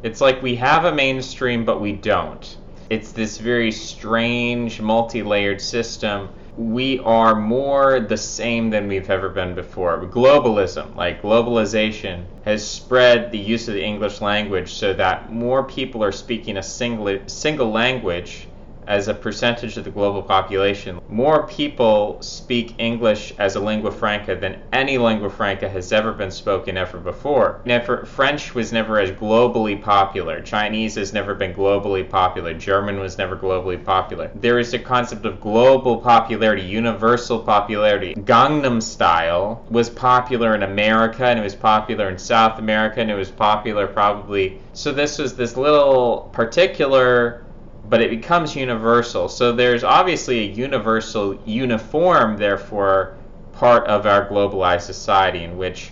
It's like we have a mainstream, but we don't. It's this very strange, multi-layered system. We are more the same than we've ever been before. Globalism, like globalization, has spread the use of the English language so that more people are speaking a single language as a percentage of the global population. More people speak English as a lingua franca than any lingua franca has ever been spoken ever before. French was never as globally popular. Chinese has never been globally popular. German was never globally popular. There is a concept of global popularity, universal popularity. Gangnam Style was popular in America, and it was popular in South America, and it was popular probably... So this was this little particular... but it becomes universal. So there's obviously a universal, uniform, therefore, part of our globalized society in which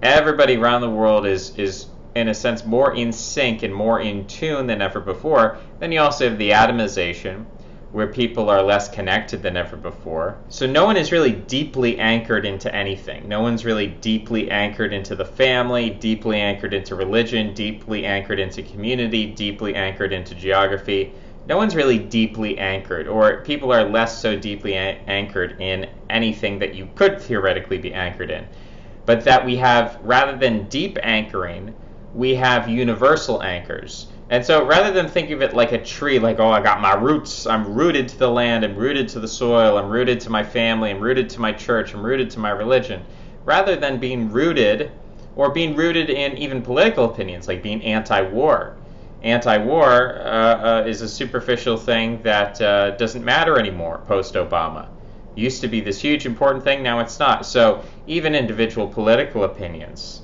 everybody around the world is in a sense, more in sync and more in tune than ever before. Then you also have the atomization, where people are less connected than ever before. So no one is really deeply anchored into anything. No one's really deeply anchored into the family, deeply anchored into religion, deeply anchored into community, deeply anchored into geography. No one's really deeply anchored, or people are less so deeply anchored in anything that you could theoretically be anchored in. But that we have, rather than deep anchoring, we have universal anchors. And so rather than thinking of it like a tree, like, oh, I got my roots, I'm rooted to the land, I'm rooted to the soil, I'm rooted to my family, I'm rooted to my church, I'm rooted to my religion, rather than being rooted, or being rooted in even political opinions, like being anti-war. Anti-war is a superficial thing that doesn't matter anymore post-Obama. Used to be this huge important thing, now it's not. So even individual political opinions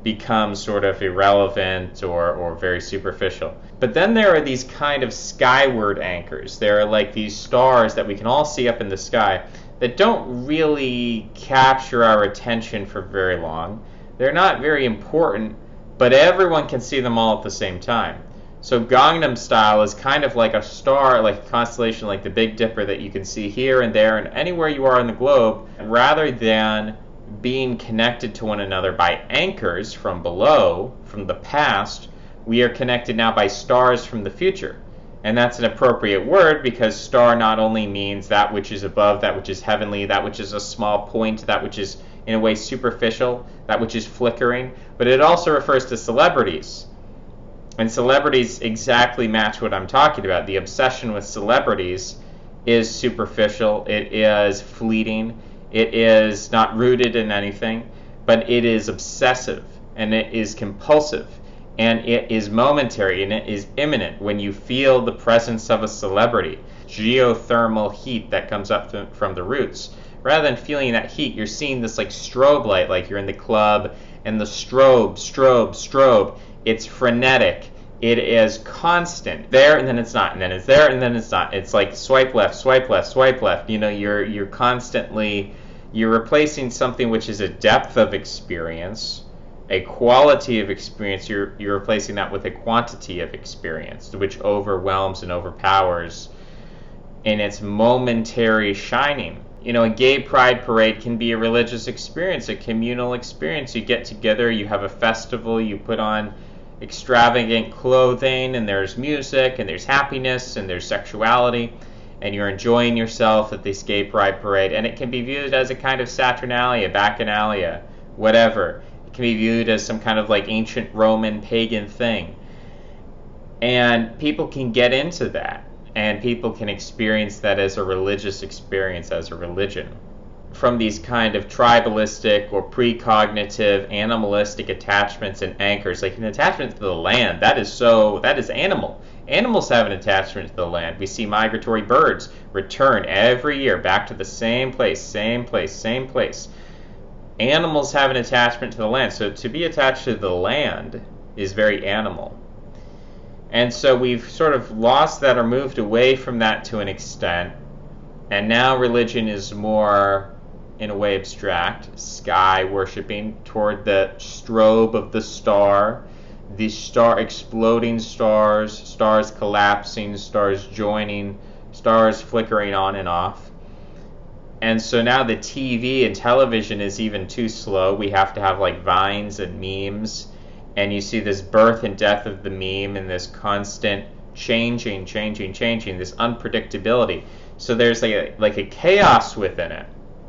become sort of irrelevant or very superficial. But then there are these kind of skyward anchors. There are like these stars that we can all see up in the sky that don't really capture our attention for very long. They're not very important, but everyone can see them all at the same time. So Gangnam Style is kind of like a star, like a constellation like the Big Dipper that you can see here and there and anywhere you are in the globe, rather than being connected to one another by anchors from below, from the past. We are connected now by stars from the future. And that's an appropriate word because star not only means that which is above, that which is heavenly, that which is a small point, that which is in a way superficial, that which is flickering, but it also refers to celebrities. And celebrities exactly match what I'm talking about. The obsession with celebrities is superficial, it is fleeting, it is not rooted in anything, but it is obsessive, and it is compulsive, and it is momentary, and it is imminent when you feel the presence of a celebrity. Geothermal heat that comes up from the roots. Rather than feeling that heat, you're seeing this like strobe light, like you're in the club, and the strobe, it's frenetic. It is constant. There and then it's not, and then it's there and then it's not. It's like swipe left, swipe left, swipe left. You know, you're constantly, you're replacing something which is a depth of experience, a quality of experience. You're replacing that with a quantity of experience, which overwhelms and overpowers in its momentary shining. You know, a gay pride parade can be a religious experience, a communal experience. You get together, you have a festival, you put on extravagant clothing, and there's music, and there's happiness, and there's sexuality, and you're enjoying yourself at this gay pride parade, and it can be viewed as a kind of Saturnalia, Bacchanalia, whatever. It can be viewed as some kind of like ancient Roman pagan thing. And people can get into that, and people can experience that as a religious experience, as a religion. From these kind of tribalistic or precognitive animalistic attachments and anchors, like an attachment to the land, that is animal. Animals have an attachment to the land. We see migratory birds return every year back to the same place. Animals have an attachment to the land. So to be attached to the land is very animal. And so we've sort of lost that or moved away from that to an extent. And now religion is more, in a way, abstract, sky worshipping, toward the strobe of the star exploding stars, stars collapsing, stars joining, stars flickering on and off. And so now the TV and television is even too slow. We have to have like vines and memes and you see this birth and death of the meme and this constant changing, this unpredictability. So there's like a chaos within it.